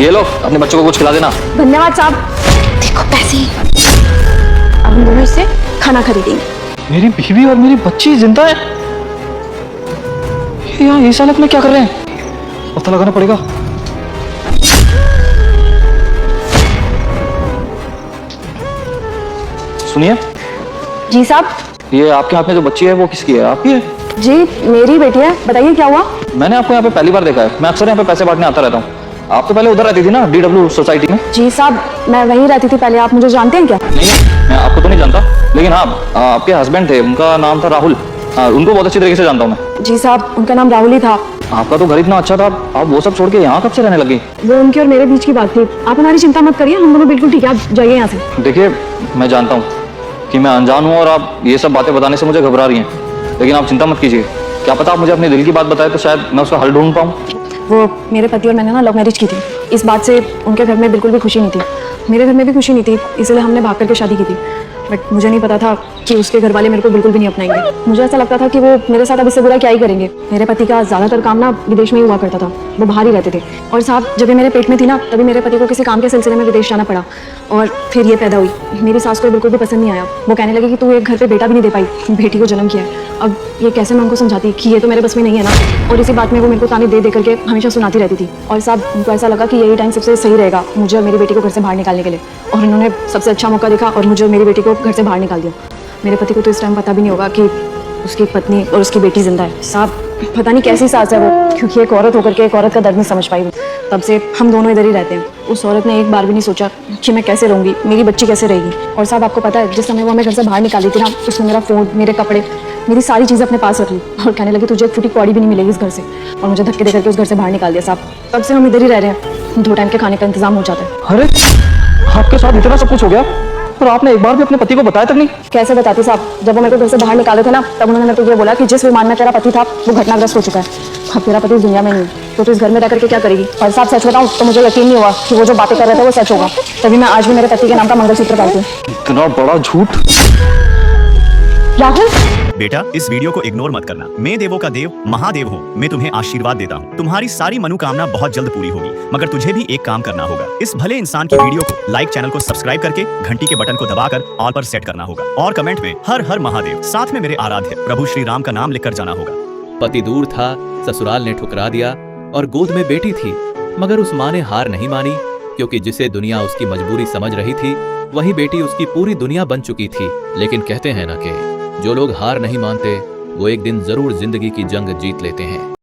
ये लो, अपने बच्चों को कुछ खिला देना। धन्यवाद साहब। देखो पैसे, अब हम दोनों इससे खाना खरीदेंगे। मेरी बीवी और मेरी बच्ची जिंदा है। यहाँ इस हालत में क्या कर रहे हैं? पता लगाना पड़ेगा। सुनिए। जी साहब। ये आपके हाथ में जो बच्ची है वो किसकी है? आपकी है? जी मेरी बेटी है। बताइए क्या हुआ? मैंने आपको यहाँ पे पहली बार देखा है। मैं अक्सर यहाँ पे पैसे बांटने आता रहता हूँ। आप तो पहले उधर रहती थी ना, DW सोसाइटी में। जी साहब, मैं वहीं रहती थी पहले। आप मुझे जानते हैं क्या? नहीं, मैं आपको तो नहीं जानता, लेकिन हाँ, आपके हस्बैंड थे, उनका नाम था राहुल। उनको बहुत अच्छी तरीके से जानता हूँ मैं। जी साहब, उनका नाम राहुल ही था। आपका तो घर इतना अच्छा था, आप वो सब छोड़ के यहाँ कब से रहने लगी? वो उनकी और मेरे बीच की बात थी। आप हमारी चिंता मत करिए, हम दोनों बिल्कुल ठीक है। आप जाइए यहाँ से। देखिए, मैं जानता हूँ कि मैं अनजान हूँ और आप ये सब बातें बताने से मुझे घबरा रही हैं, लेकिन आप चिंता मत कीजिए। क्या पता आप मुझे अपने दिल की बात बताए तो शायद मैं उसका हल ढूंढ पाऊँ। वो मेरे पति और मैंने ना लव मैरिज की थी। इस बात से उनके घर में बिल्कुल भी खुशी नहीं थी, मेरे घर में भी खुशी नहीं थी, इसलिए हमने भाग करके शादी की थी। बट मुझे नहीं पता था कि उसके घर वाले मेरे को बिल्कुल भी नहीं अपनाएंगे। मुझे ऐसा लगता था कि वो मेरे साथ अब इससे बुरा क्या ही करेंगे। मेरे पति का ज़्यादातर काम ना विदेश में ही हुआ करता था, वो बाहर ही रहते थे। और साहब, जब ये मेरे पेट में थी ना, तभी मेरे पति को किसी काम के सिलसिले में विदेश जाना पड़ा और फिर ये पैदा हुई। मेरी सास को बिल्कुल भी पसंद नहीं आया। वो कहने लगी कि तू एक घर पे बेटा भी नहीं दे पाई, बेटी को जन्म किया है। अब ये कैसे मैं उनको समझाती कि ये तो मेरे बस में नहीं है ना। और इसी बात में वो मेरे को ताने दे करके हमेशा सुनाती रहती थी। और साहब, उनको ऐसा लगा कि यही टाइम सबसे सही रहेगा मुझे और मेरी बेटी को घर से बाहर निकालने के लिए, और उन्होंने सबसे अच्छा मौका देखा और मुझे और मेरी बेटी को घर से बाहर निकाल दिया। मेरे पति को तो इस टाइम पता भी नहीं होगा कि उसकी पत्नी और उसकी बेटी जिंदा है। साहब, पता नहीं कैसी सास है वो, क्योंकि एक औरत होकर के एक औरत का दर्द नहीं समझ पाई। तब से हम दोनों इधर ही रहते हैं। उस औरत ने एक बार भी नहीं सोचा कि मैं कैसे रहूंगी, मेरी बच्ची कैसे रहेगी। और साहब, आपको पता है, जिस समय वो हमें घर से बाहर निकाली थी ना, उसने मेरा फोन, मेरे कपड़े, मेरी सारी चीज़ें अपने पास रख ली और कहने लगी तुझे एक फूटी कौड़ी भी नहीं मिलेगी इस घर से, और मुझे धक्के दे करके उस घर से बाहर निकाल दिया। साहब, तब से हम इधर ही रह रहे हैं। 2 टाइम के खाने का इंतजाम हो जाता है। अरे, आपके साथ इतना सब कुछ हो गया और आपने एक बार भी अपने पति को बताया तक नहीं? कैसे बताती साहब, जब वो मेरे को घर से बाहर निकाले थे ना, तब उन्होंने मेरे को ये बोला कि जिस विमान में तेरा पति था वो घटनाग्रस्त हो चुका है, अब तेरा पति इस दुनिया में नहीं है, तो तू इस घर में रह करके क्या करेगी। और साहब, सच बताऊं तो मुझे यकीन नहीं हुआ कि वो जो बातें कर रहे थे वो सच होगा। तभी मैं आज भी मेरे पति के नाम का मंगलसूत्र पहनती हूँ। इतना बड़ा झूठ। राहुल, बेटा, इस वीडियो को इग्नोर मत करना। मैं देवों का देव महादेव हूँ। मैं तुम्हें आशीर्वाद देता हूँ। तुम्हारी सारी मनोकामना बहुत जल्द पूरी होगी, मगर तुझे भी एक काम करना होगा। इस भले इंसान की वीडियो को लाइक, चैनल को सब्सक्राइब करके घंटी के बटन को दबाकर ऑल पर सेट करना होगा, और कमेंट में हर हर महादेव साथ में मेरे आराध्य प्रभु श्री राम का नाम लिखकर जाना होगा। पति दूर था, ससुराल ने ठुकरा दिया और गोद में बेटी थी, मगर उस माँ ने हार नहीं मानी, क्योंकि जिसे दुनिया उसकी मजबूरी समझ रही थी, वही बेटी उसकी पूरी दुनिया बन चुकी थी। लेकिन कहते हैं ना कि जो लोग हार नहीं मानते वो एक दिन जरूर जिंदगी की जंग जीत लेते हैं।